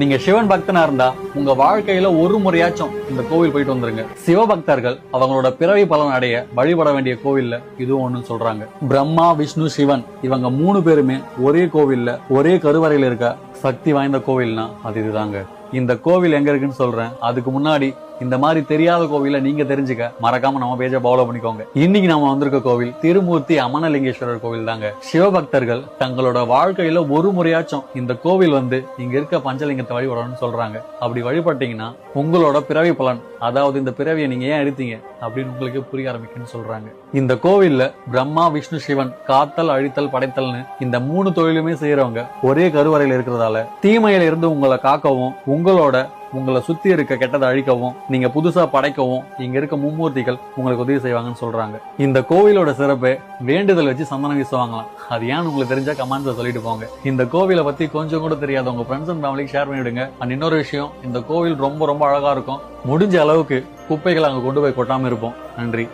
நீங்க சிவன் பக்தனா இருந்தா உங்க வாழ்க்கையில ஒரு முறையாச்சும் இந்த கோவில் போயிட்டு வந்துருங்க. சிவபக்தர்கள் அவங்களோட பிறவி பலன் அடைய வழிபட வேண்டிய கோவில்ல இதுவும் ஒண்ணு சொல்றாங்க. பிரம்மா, விஷ்ணு, சிவன் இவங்க 3 பேருமே ஒரே கோவில்ல ஒரே கருவறையில இருக்க சக்தி வாய்ந்த கோவில்னா அது இதுதாங்க. இந்த கோவில் எங்க இருக்குன்னு சொல்றேன். அதுக்கு முன்னாடி இந்த மாதிரி தெரியாத கோவில நீங்க தெரிஞ்சுக்க மறக்காம நம்ம பேஜை ஃபாலோ பண்ணிக்கோங்க. இன்னைக்கு நம்ம வந்திருக்க கோவில் திருமூர்த்தி அமனலிங்கேஸ்வரர் கோவில் தாங்க. சிவபக்தர்கள் தங்களோட வாழ்க்கையில ஒரு முறையாச்சும் இந்த கோவில் வந்து இங்க இருக்க பஞ்சலிங்கத்தை வழிபடணும்னு சொல்றாங்க. அப்படி வழிபட்டீங்கன்னா உங்களோட பிறவி பலன், அதாவது இந்த பிறவியை நீங்க ஏன் எடுத்தீங்க அப்படின்னு உங்களுக்கு புரிய ஆரம்பிக்குன்னு சொல்றாங்க. இந்த கோவில்ல பிரம்மா, விஷ்ணு, சிவன் காத்தல், அழித்தல், படைத்தல்னு இந்த 3 தொழிலுமே செய்யறவங்க ஒரே கருவறையில இருக்கிறதால தீமையில இருந்து உங்களை காக்கவும் உங்களை சுத்தி இருக்க கெட்டதை அழிக்கவும் நீங்க புதுசா படைக்கவும் இங்க இருக்க மும்மூர்த்திகள் உங்களுக்கு உதவி செய்வாங்கன்னு சொல்றாங்க. இந்த கோவிலோட சிறப்பு வேண்டுதல் வச்சு சந்தனம் வீசுவாங்களாம். அது ஏன்னு உங்களுக்கு தெரிஞ்சா கமெண்ட்ஸ்ல சொல்லிட்டு போங்க. இந்த கோவிலை பத்தி கொஞ்சம் கூட தெரியாத உங்க ஃப்ரெண்ட்ஸ் அண்ட் ஃபேமிலிக்கு ஷேர் பண்ணிவிடுங்க. அண்ட் இன்னொரு விஷயம், இந்த கோவில் ரொம்ப ரொம்ப அழகா இருக்கும். முடிஞ்ச அளவுக்கு குப்பைகளை அங்க கொண்டு போய் கொட்டாம இருப்போம். நன்றி.